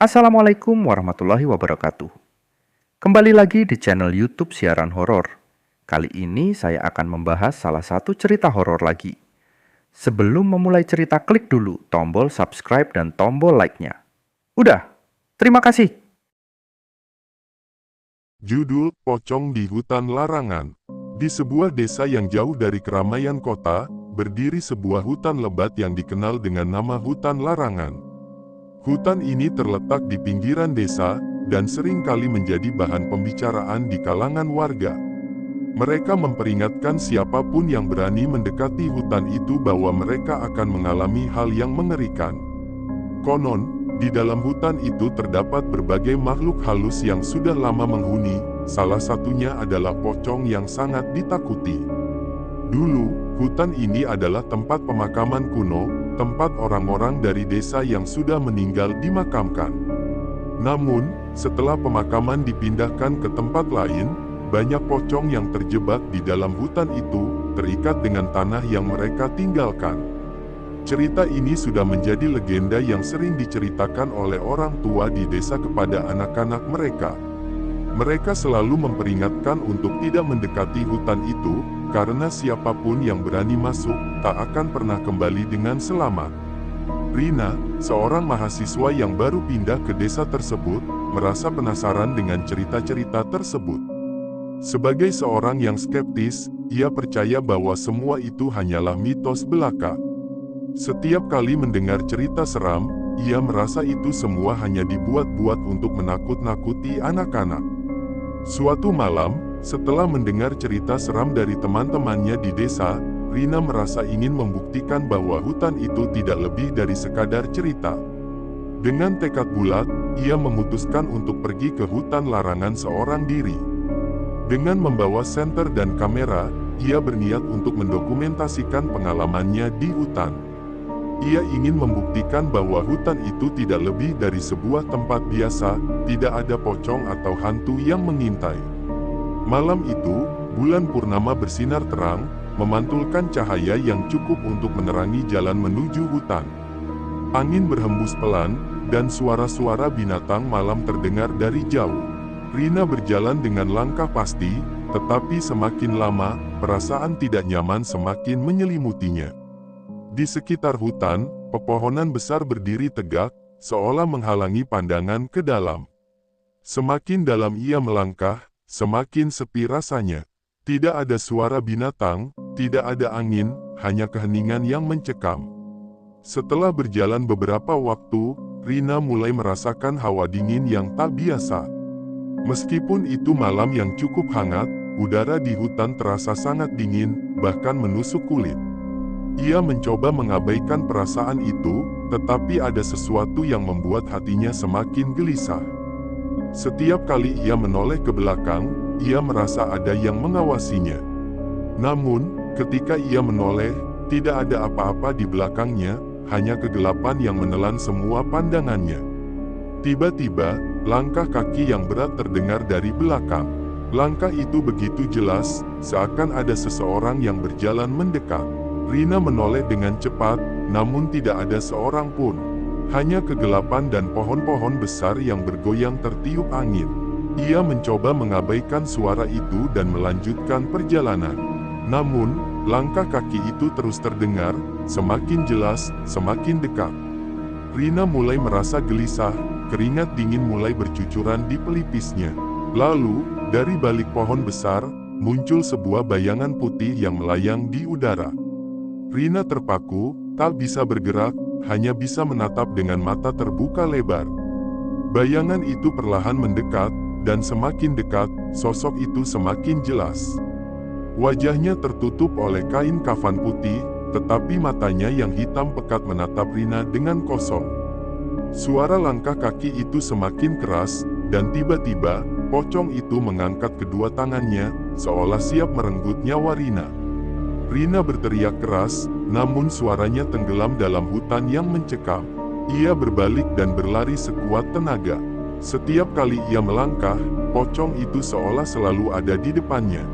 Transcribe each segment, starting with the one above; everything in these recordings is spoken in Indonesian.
Assalamualaikum warahmatullahi wabarakatuh. Kembali lagi di channel YouTube Siaran Horor. Kali ini saya akan membahas salah satu cerita horor lagi. Sebelum memulai cerita, klik dulu tombol subscribe dan tombol like-nya. Udah, terima kasih. Judul Pocong di Hutan Larangan. Di sebuah desa yang jauh dari keramaian kota, berdiri sebuah hutan lebat yang dikenal dengan nama Hutan Larangan. Hutan ini terletak di pinggiran desa, dan sering kali menjadi bahan pembicaraan di kalangan warga. Mereka memperingatkan siapapun yang berani mendekati hutan itu bahwa mereka akan mengalami hal yang mengerikan. Konon, di dalam hutan itu terdapat berbagai makhluk halus yang sudah lama menghuni, salah satunya adalah pocong yang sangat ditakuti. Dulu, hutan ini adalah tempat pemakaman kuno, tempat orang-orang dari desa yang sudah meninggal dimakamkan. Namun, setelah pemakaman dipindahkan ke tempat lain, banyak pocong yang terjebak di dalam hutan itu, terikat dengan tanah yang mereka tinggalkan. Cerita ini sudah menjadi legenda yang sering diceritakan oleh orang tua di desa kepada anak-anak mereka. Mereka selalu memperingatkan untuk tidak mendekati hutan itu, karena siapapun yang berani masuk, tak akan pernah kembali dengan selamat. Rina, seorang mahasiswa yang baru pindah ke desa tersebut, merasa penasaran dengan cerita-cerita tersebut. Sebagai seorang yang skeptis, ia percaya bahwa semua itu hanyalah mitos belaka. Setiap kali mendengar cerita seram, ia merasa itu semua hanya dibuat-buat untuk menakut-nakuti anak-anak. Suatu malam, setelah mendengar cerita seram dari teman-temannya di desa, Rina merasa ingin membuktikan bahwa hutan itu tidak lebih dari sekadar cerita. Dengan tekad bulat, ia memutuskan untuk pergi ke hutan larangan seorang diri. Dengan membawa senter dan kamera, ia berniat untuk mendokumentasikan pengalamannya di hutan. Ia ingin membuktikan bahwa hutan itu tidak lebih dari sebuah tempat biasa, tidak ada pocong atau hantu yang mengintai. Malam itu, bulan purnama bersinar terang, memantulkan cahaya yang cukup untuk menerangi jalan menuju hutan. Angin berhembus pelan, dan suara-suara binatang malam terdengar dari jauh. Rina berjalan dengan langkah pasti, tetapi semakin lama, perasaan tidak nyaman semakin menyelimutinya. Di sekitar hutan, pepohonan besar berdiri tegak, seolah menghalangi pandangan ke dalam. Semakin dalam ia melangkah, semakin sepi rasanya. Tidak ada suara binatang, tidak ada angin, hanya keheningan yang mencekam. Setelah berjalan beberapa waktu, Rina mulai merasakan hawa dingin yang tak biasa. Meskipun itu malam yang cukup hangat, udara di hutan terasa sangat dingin, bahkan menusuk kulit. Ia mencoba mengabaikan perasaan itu, tetapi ada sesuatu yang membuat hatinya semakin gelisah. Setiap kali ia menoleh ke belakang, ia merasa ada yang mengawasinya. Namun, ketika ia menoleh, tidak ada apa-apa di belakangnya, hanya kegelapan yang menelan semua pandangannya. Tiba-tiba, langkah kaki yang berat terdengar dari belakang. Langkah itu begitu jelas, seakan ada seseorang yang berjalan mendekat. Rina menoleh dengan cepat, namun tidak ada seorang pun. Hanya kegelapan dan pohon-pohon besar yang bergoyang tertiup angin. Ia mencoba mengabaikan suara itu dan melanjutkan perjalanan. Namun, langkah kaki itu terus terdengar, semakin jelas, semakin dekat. Rina mulai merasa gelisah, keringat dingin mulai bercucuran di pelipisnya. Lalu, dari balik pohon besar, muncul sebuah bayangan putih yang melayang di udara. Rina terpaku, tak bisa bergerak, hanya bisa menatap dengan mata terbuka lebar. Bayangan itu perlahan mendekat, dan semakin dekat, sosok itu semakin jelas. Wajahnya tertutup oleh kain kafan putih, tetapi matanya yang hitam pekat menatap Rina dengan kosong. Suara langkah kaki itu semakin keras, dan tiba-tiba, pocong itu mengangkat kedua tangannya, seolah siap merenggut nyawa Rina. Rina berteriak keras, namun suaranya tenggelam dalam hutan yang mencekam. Ia berbalik dan berlari sekuat tenaga. Setiap kali ia melangkah, pocong itu seolah selalu ada di depannya,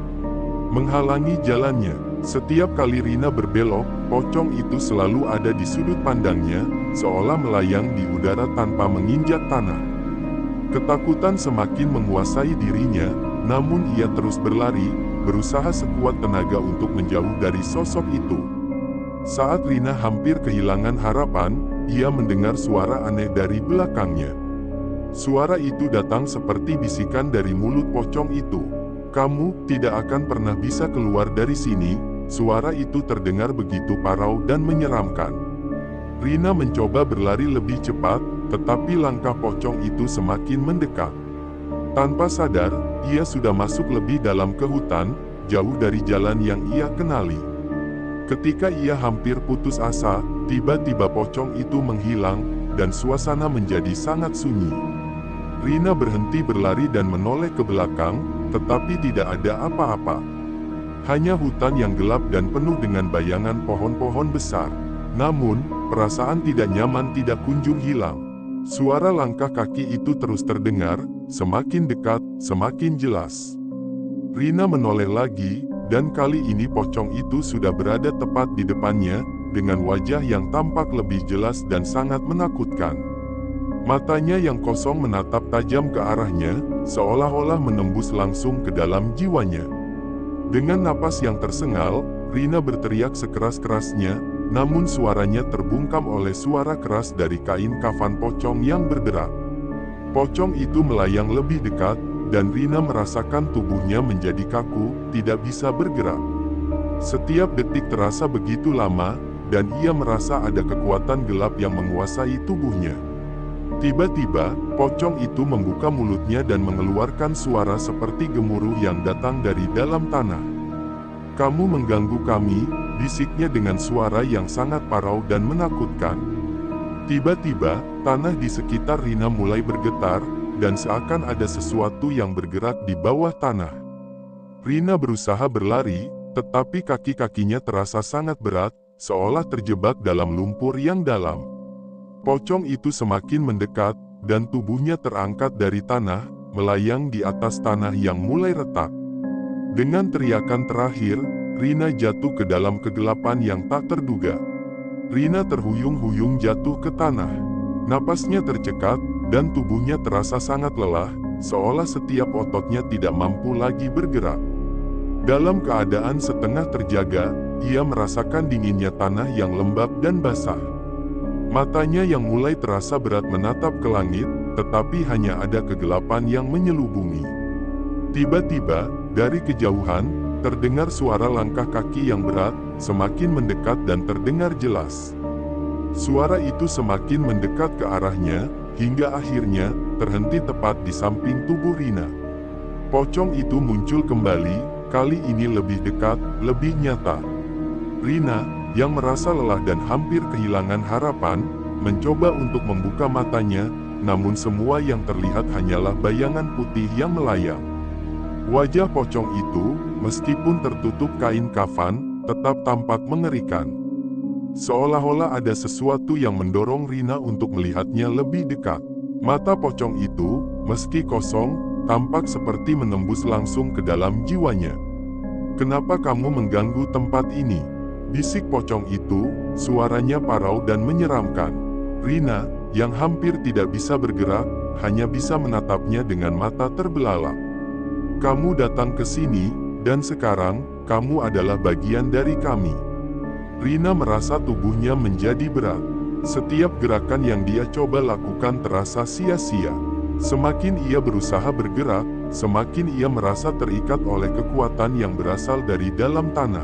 menghalangi jalannya. Setiap kali Rina berbelok, pocong itu selalu ada di sudut pandangnya, seolah melayang di udara tanpa menginjak tanah. Ketakutan semakin menguasai dirinya, namun ia terus berlari, berusaha sekuat tenaga untuk menjauh dari sosok itu. Saat Rina hampir kehilangan harapan, ia mendengar suara aneh dari belakangnya. Suara itu datang seperti bisikan dari mulut pocong itu. "Kamu tidak akan pernah bisa keluar dari sini." Suara itu terdengar begitu parau dan menyeramkan. Rina mencoba berlari lebih cepat, tetapi langkah pocong itu semakin mendekat. Tanpa sadar, ia sudah masuk lebih dalam ke hutan, jauh dari jalan yang ia kenali. Ketika ia hampir putus asa, tiba-tiba pocong itu menghilang, dan suasana menjadi sangat sunyi. Rina berhenti berlari dan menoleh ke belakang, tetapi tidak ada apa-apa. Hanya hutan yang gelap dan penuh dengan bayangan pohon-pohon besar. Namun, perasaan tidak nyaman tidak kunjung hilang. Suara langkah kaki itu terus terdengar, semakin dekat, semakin jelas. Rina menoleh lagi, dan kali ini pocong itu sudah berada tepat di depannya, dengan wajah yang tampak lebih jelas dan sangat menakutkan. Matanya yang kosong menatap tajam ke arahnya, seolah-olah menembus langsung ke dalam jiwanya. Dengan napas yang tersengal, Rina berteriak sekeras-kerasnya, namun suaranya terbungkam oleh suara keras dari kain kafan pocong yang berderak. Pocong itu melayang lebih dekat, dan Rina merasakan tubuhnya menjadi kaku, tidak bisa bergerak. Setiap detik terasa begitu lama, dan ia merasa ada kekuatan gelap yang menguasai tubuhnya. Tiba-tiba, pocong itu membuka mulutnya dan mengeluarkan suara seperti gemuruh yang datang dari dalam tanah. "Kamu mengganggu kami," bisiknya dengan suara yang sangat parau dan menakutkan. Tiba-tiba, tanah di sekitar Rina mulai bergetar, dan seakan ada sesuatu yang bergerak di bawah tanah. Rina berusaha berlari, tetapi kaki-kakinya terasa sangat berat, seolah terjebak dalam lumpur yang dalam. Pocong itu semakin mendekat, dan tubuhnya terangkat dari tanah, melayang di atas tanah yang mulai retak. Dengan teriakan terakhir, Rina jatuh ke dalam kegelapan yang tak terduga. Rina terhuyung-huyung jatuh ke tanah. Napasnya tercekat, dan tubuhnya terasa sangat lelah, seolah setiap ototnya tidak mampu lagi bergerak. Dalam keadaan setengah terjaga, ia merasakan dinginnya tanah yang lembab dan basah. Matanya yang mulai terasa berat menatap ke langit, tetapi hanya ada kegelapan yang menyelubungi. Tiba-tiba, dari kejauhan, terdengar suara langkah kaki yang berat, semakin mendekat dan terdengar jelas. Suara itu semakin mendekat ke arahnya, hingga akhirnya, terhenti tepat di samping tubuh Rina. Pocong itu muncul kembali, kali ini lebih dekat, lebih nyata. Rina, yang merasa lelah dan hampir kehilangan harapan, mencoba untuk membuka matanya, namun semua yang terlihat hanyalah bayangan putih yang melayang. Wajah pocong itu, meskipun tertutup kain kafan, tetap tampak mengerikan. Seolah-olah ada sesuatu yang mendorong Rina untuk melihatnya lebih dekat. Mata pocong itu, meski kosong, tampak seperti menembus langsung ke dalam jiwanya. "Kenapa kamu mengganggu tempat ini?" bisik pocong itu, suaranya parau dan menyeramkan. Rina, yang hampir tidak bisa bergerak, hanya bisa menatapnya dengan mata terbelalak. "Kamu datang ke sini, dan sekarang, kamu adalah bagian dari kami." Rina merasa tubuhnya menjadi berat. Setiap gerakan yang dia coba lakukan terasa sia-sia. Semakin ia berusaha bergerak, semakin ia merasa terikat oleh kekuatan yang berasal dari dalam tanah.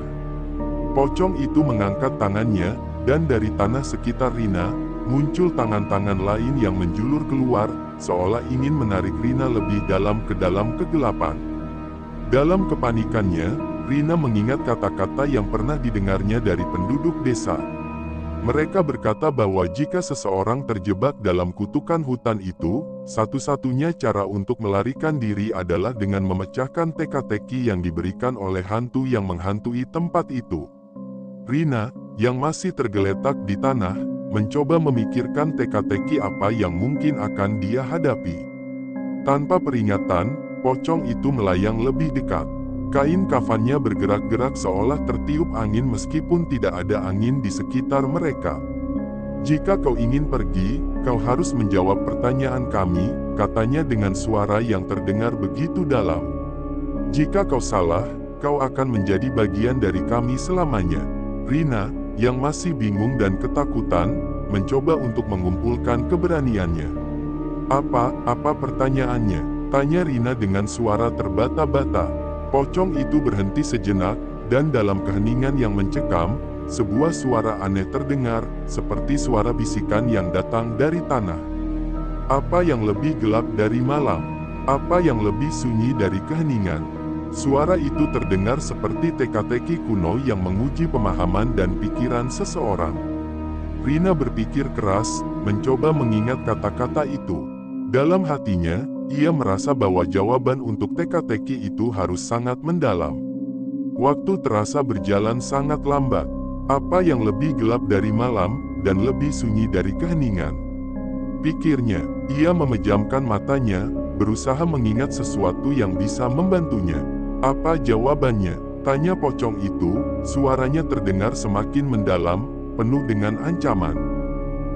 Pocong itu mengangkat tangannya, dan dari tanah sekitar Rina, muncul tangan-tangan lain yang menjulur keluar, seolah ingin menarik Rina lebih dalam ke dalam kegelapan. Dalam kepanikannya, Rina mengingat kata-kata yang pernah didengarnya dari penduduk desa. Mereka berkata bahwa jika seseorang terjebak dalam kutukan hutan itu, satu-satunya cara untuk melarikan diri adalah dengan memecahkan teka-teki yang diberikan oleh hantu yang menghantui tempat itu. Rina, yang masih tergeletak di tanah, mencoba memikirkan teka-teki apa yang mungkin akan dia hadapi. Tanpa peringatan, pocong itu melayang lebih dekat. Kain kafannya bergerak-gerak seolah tertiup angin meskipun tidak ada angin di sekitar mereka. "Jika kau ingin pergi, kau harus menjawab pertanyaan kami," katanya dengan suara yang terdengar begitu dalam. "Jika kau salah, kau akan menjadi bagian dari kami selamanya." Rina, yang masih bingung dan ketakutan, mencoba untuk mengumpulkan keberaniannya. Apa pertanyaannya?" tanya Rina dengan suara terbata-bata. Pocong itu berhenti sejenak, dan dalam keheningan yang mencekam, sebuah suara aneh terdengar, seperti suara bisikan yang datang dari tanah. "Apa yang lebih gelap dari malam? Apa yang lebih sunyi dari keheningan?" Suara itu terdengar seperti teka-teki kuno yang menguji pemahaman dan pikiran seseorang. Rina berpikir keras, mencoba mengingat kata-kata itu. Dalam hatinya, ia merasa bahwa jawaban untuk teka-teki itu harus sangat mendalam. Waktu terasa berjalan sangat lambat. Apa yang lebih gelap dari malam, dan lebih sunyi dari keheningan? Pikirnya, ia memejamkan matanya, berusaha mengingat sesuatu yang bisa membantunya. "Apa jawabannya?" tanya pocong itu, suaranya terdengar semakin mendalam, penuh dengan ancaman.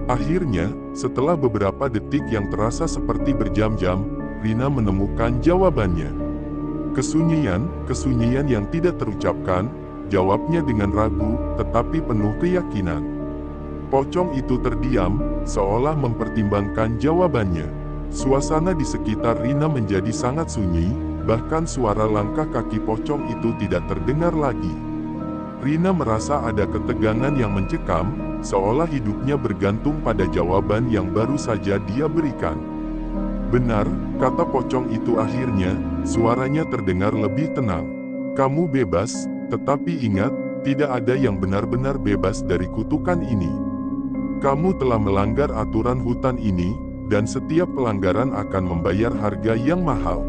Akhirnya, setelah beberapa detik yang terasa seperti berjam-jam, Rina menemukan jawabannya. Kesunyian yang tidak terucapkan, jawabnya dengan ragu, tetapi penuh keyakinan. Pocong itu terdiam, seolah mempertimbangkan jawabannya. Suasana di sekitar Rina menjadi sangat sunyi, bahkan suara langkah kaki pocong itu tidak terdengar lagi. Rina merasa ada ketegangan yang mencekam, seolah hidupnya bergantung pada jawaban yang baru saja dia berikan. "Benar," kata pocong itu akhirnya, suaranya terdengar lebih tenang. "Kamu bebas. Tetapi ingat, tidak ada yang benar-benar bebas dari kutukan ini. Kamu telah melanggar aturan hutan ini, dan setiap pelanggaran akan membayar harga yang mahal."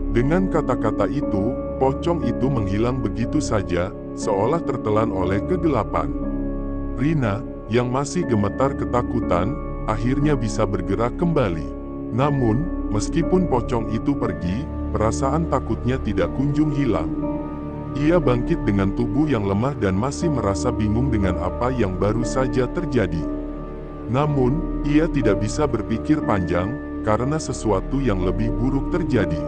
Dengan kata-kata itu, pocong itu menghilang begitu saja, seolah tertelan oleh kegelapan. Rina, yang masih gemetar ketakutan, akhirnya bisa bergerak kembali. Namun, meskipun pocong itu pergi, perasaan takutnya tidak kunjung hilang. Ia bangkit dengan tubuh yang lemah dan masih merasa bingung dengan apa yang baru saja terjadi. Namun, ia tidak bisa berpikir panjang, karena sesuatu yang lebih buruk terjadi.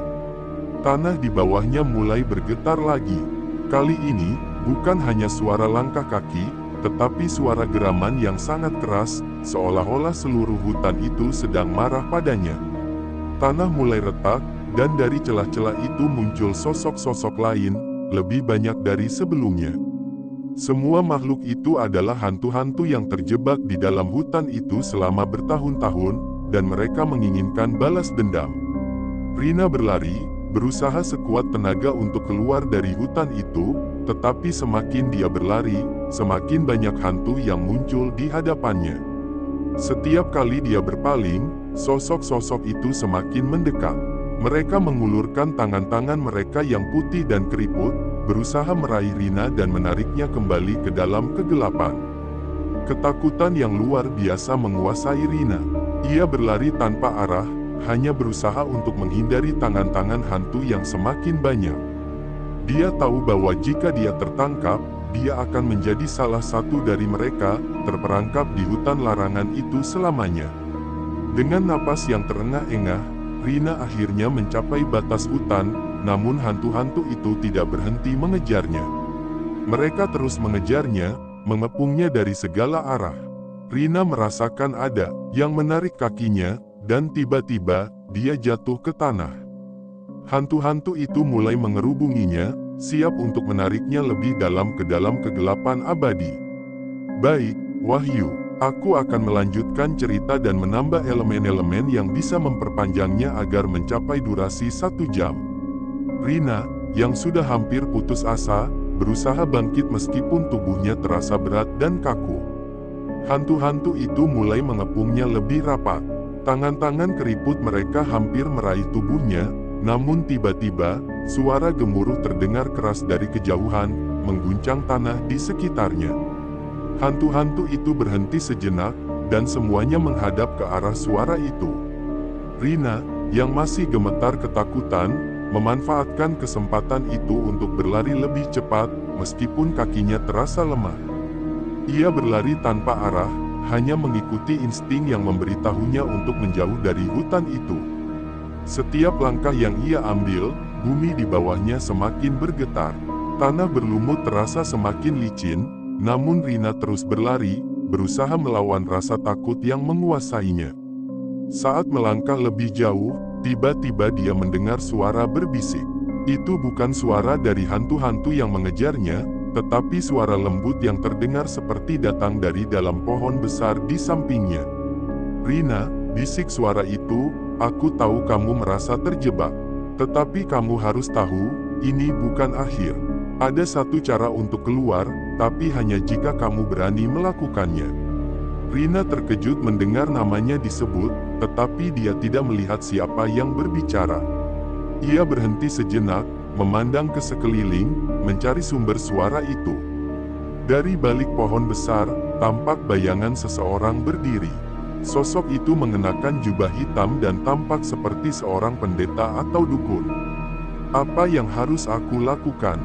Tanah di bawahnya mulai bergetar lagi. Kali ini, bukan hanya suara langkah kaki, tetapi suara geraman yang sangat keras, seolah-olah seluruh hutan itu sedang marah padanya. Tanah mulai retak, dan dari celah-celah itu muncul sosok-sosok lain, lebih banyak dari sebelumnya. Semua makhluk itu adalah hantu-hantu yang terjebak di dalam hutan itu selama bertahun-tahun, dan mereka menginginkan balas dendam. Rina berlari, berusaha sekuat tenaga untuk keluar dari hutan itu, tetapi semakin dia berlari, semakin banyak hantu yang muncul di hadapannya. Setiap kali dia berpaling, sosok-sosok itu semakin mendekat. Mereka mengulurkan tangan-tangan mereka yang putih dan keriput, berusaha meraih Rina dan menariknya kembali ke dalam kegelapan. Ketakutan yang luar biasa menguasai Rina. Ia berlari tanpa arah, hanya berusaha untuk menghindari tangan-tangan hantu yang semakin banyak. Dia tahu bahwa jika dia tertangkap, dia akan menjadi salah satu dari mereka, terperangkap di hutan larangan itu selamanya. Dengan napas yang terengah-engah, Rina akhirnya mencapai batas hutan, namun hantu-hantu itu tidak berhenti mengejarnya. Mereka terus mengejarnya, mengepungnya dari segala arah. Rina merasakan ada yang menarik kakinya, dan tiba-tiba, dia jatuh ke tanah. Hantu-hantu itu mulai mengerubunginya, siap untuk menariknya lebih dalam ke dalam kegelapan abadi. "Baik, Wahyu. Aku akan melanjutkan cerita dan menambah elemen-elemen yang bisa memperpanjangnya agar mencapai durasi 1 jam." Rina, yang sudah hampir putus asa, berusaha bangkit meskipun tubuhnya terasa berat dan kaku. Hantu-hantu itu mulai mengepungnya lebih rapat. Tangan-tangan keriput mereka hampir meraih tubuhnya, namun tiba-tiba, suara gemuruh terdengar keras dari kejauhan, mengguncang tanah di sekitarnya. Hantu-hantu itu berhenti sejenak, dan semuanya menghadap ke arah suara itu. Rina, yang masih gemetar ketakutan, memanfaatkan kesempatan itu untuk berlari lebih cepat, meskipun kakinya terasa lemah. Ia berlari tanpa arah, hanya mengikuti insting yang memberitahunya untuk menjauh dari hutan itu. Setiap langkah yang ia ambil, bumi di bawahnya semakin bergetar. Tanah berlumut terasa semakin licin, namun Rina terus berlari, berusaha melawan rasa takut yang menguasainya. Saat melangkah lebih jauh, tiba-tiba dia mendengar suara berbisik. Itu bukan suara dari hantu-hantu yang mengejarnya, tetapi suara lembut yang terdengar seperti datang dari dalam pohon besar di sampingnya. "Rina," bisik suara itu, "aku tahu kamu merasa terjebak. Tetapi kamu harus tahu, ini bukan akhir. Ada satu cara untuk keluar, tapi hanya jika kamu berani melakukannya." Rina terkejut mendengar namanya disebut, tetapi dia tidak melihat siapa yang berbicara. Ia berhenti sejenak, memandang ke sekeliling, mencari sumber suara itu. Dari balik pohon besar, tampak bayangan seseorang berdiri. Sosok itu mengenakan jubah hitam dan tampak seperti seorang pendeta atau dukun. "Apa yang harus aku lakukan?"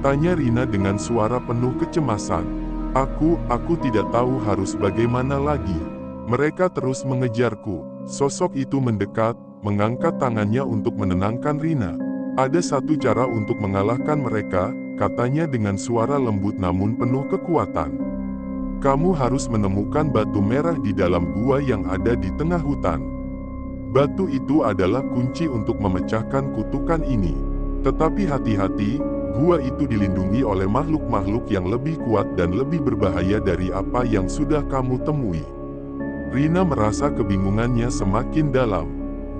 tanya Rina dengan suara penuh kecemasan. Aku tidak tahu harus bagaimana lagi. Mereka terus mengejarku." Sosok itu mendekat, mengangkat tangannya untuk menenangkan Rina. "Ada satu cara untuk mengalahkan mereka," katanya dengan suara lembut namun penuh kekuatan. "Kamu harus menemukan batu merah di dalam gua yang ada di tengah hutan. Batu itu adalah kunci untuk memecahkan kutukan ini. Tetapi hati-hati, gua itu dilindungi oleh makhluk-makhluk yang lebih kuat dan lebih berbahaya dari apa yang sudah kamu temui." Rina merasa kebingungannya semakin dalam.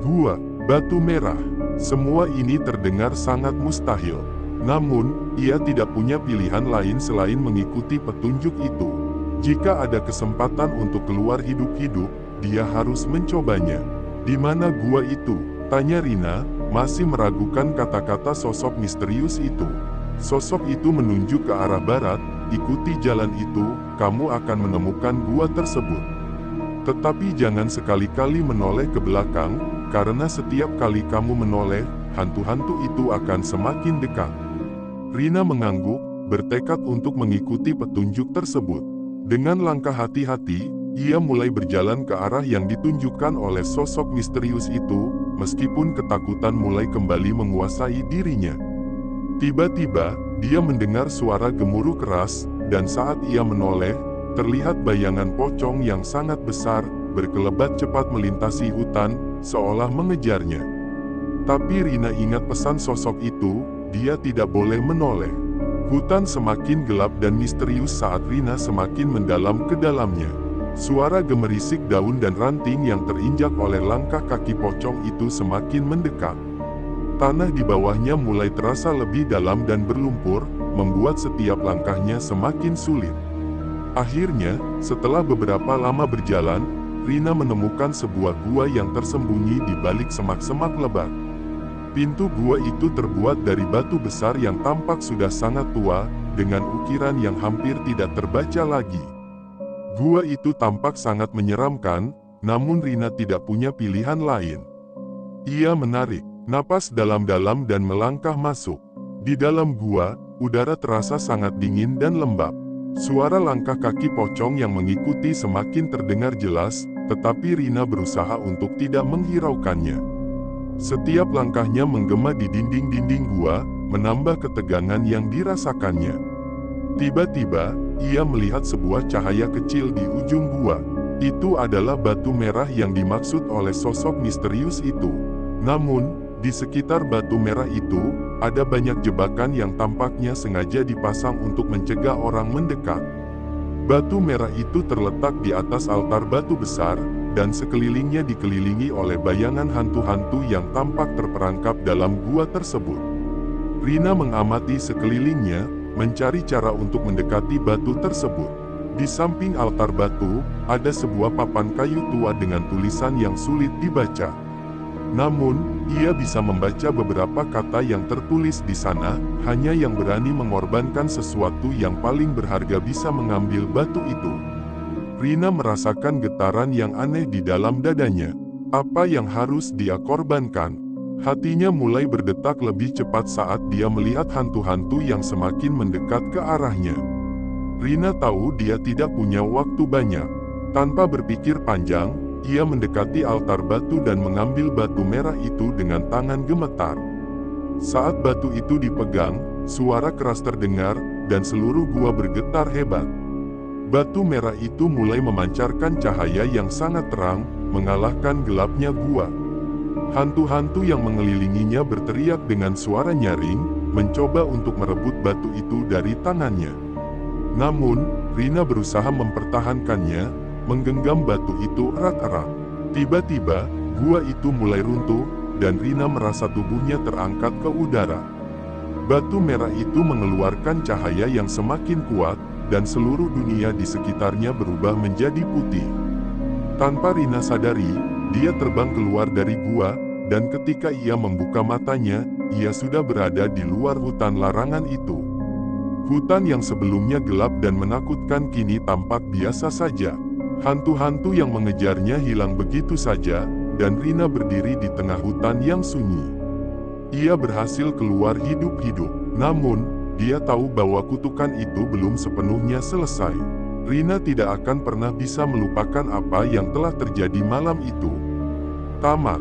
Gua, batu merah, semua ini terdengar sangat mustahil. Namun, ia tidak punya pilihan lain selain mengikuti petunjuk itu. Jika ada kesempatan untuk keluar hidup-hidup, dia harus mencobanya. "Di mana gua itu?" tanya Rina, masih meragukan kata-kata sosok misterius itu. Sosok itu menunjuk ke arah barat, "Ikuti jalan itu, kamu akan menemukan gua tersebut. Tetapi jangan sekali-kali menoleh ke belakang, karena setiap kali kamu menoleh, hantu-hantu itu akan semakin dekat." Rina mengangguk, bertekad untuk mengikuti petunjuk tersebut. Dengan langkah hati-hati, ia mulai berjalan ke arah yang ditunjukkan oleh sosok misterius itu, meskipun ketakutan mulai kembali menguasai dirinya. Tiba-tiba, dia mendengar suara gemuruh keras, dan saat ia menoleh, terlihat bayangan pocong yang sangat besar, berkelebat cepat melintasi hutan, seolah mengejarnya. Tapi Rina ingat pesan sosok itu, dia tidak boleh menoleh. Hutan semakin gelap dan misterius saat Rina semakin mendalam ke dalamnya. Suara gemerisik daun dan ranting yang terinjak oleh langkah kaki pocong itu semakin mendekat. Tanah di bawahnya mulai terasa lebih dalam dan berlumpur, membuat setiap langkahnya semakin sulit. Akhirnya, setelah beberapa lama berjalan, Rina menemukan sebuah gua yang tersembunyi di balik semak-semak lebat. Pintu gua itu terbuat dari batu besar yang tampak sudah sangat tua, dengan ukiran yang hampir tidak terbaca lagi. Gua itu tampak sangat menyeramkan, namun Rina tidak punya pilihan lain. Ia menarik napas dalam-dalam dan melangkah masuk. Di dalam gua, udara terasa sangat dingin dan lembab. Suara langkah kaki pocong yang mengikuti semakin terdengar jelas, tetapi Rina berusaha untuk tidak menghiraukannya. Setiap langkahnya menggema di dinding-dinding gua, menambah ketegangan yang dirasakannya. Tiba-tiba, ia melihat sebuah cahaya kecil di ujung gua. Itu adalah batu merah yang dimaksud oleh sosok misterius itu. Namun, di sekitar batu merah itu, ada banyak jebakan yang tampaknya sengaja dipasang untuk mencegah orang mendekat. Batu merah itu terletak di atas altar batu besar, dan sekelilingnya dikelilingi oleh bayangan hantu-hantu yang tampak terperangkap dalam gua tersebut. Rina mengamati sekelilingnya, mencari cara untuk mendekati batu tersebut. Di samping altar batu, ada sebuah papan kayu tua dengan tulisan yang sulit dibaca. Namun, ia bisa membaca beberapa kata yang tertulis di sana, hanya yang berani mengorbankan sesuatu yang paling berharga bisa mengambil batu itu. Rina merasakan getaran yang aneh di dalam dadanya. Apa yang harus dia korbankan? Hatinya mulai berdetak lebih cepat saat dia melihat hantu-hantu yang semakin mendekat ke arahnya. Rina tahu dia tidak punya waktu banyak. Tanpa berpikir panjang, ia mendekati altar batu dan mengambil batu merah itu dengan tangan gemetar. Saat batu itu dipegang, suara keras terdengar, dan seluruh gua bergetar hebat. Batu merah itu mulai memancarkan cahaya yang sangat terang, mengalahkan gelapnya gua. Hantu-hantu yang mengelilinginya berteriak dengan suara nyaring, mencoba untuk merebut batu itu dari tangannya. Namun, Rina berusaha mempertahankannya, menggenggam batu itu erat-erat. Tiba-tiba, gua itu mulai runtuh, dan Rina merasa tubuhnya terangkat ke udara. Batu merah itu mengeluarkan cahaya yang semakin kuat, dan seluruh dunia di sekitarnya berubah menjadi putih. Tanpa Rina sadari, dia terbang keluar dari gua, dan ketika ia membuka matanya, ia sudah berada di luar hutan larangan itu. Hutan yang sebelumnya gelap dan menakutkan kini tampak biasa saja. Hantu-hantu yang mengejarnya hilang begitu saja, dan Rina berdiri di tengah hutan yang sunyi. Ia berhasil keluar hidup-hidup, namun, dia tahu bahwa kutukan itu belum sepenuhnya selesai. Rina tidak akan pernah bisa melupakan apa yang telah terjadi malam itu. Tamat.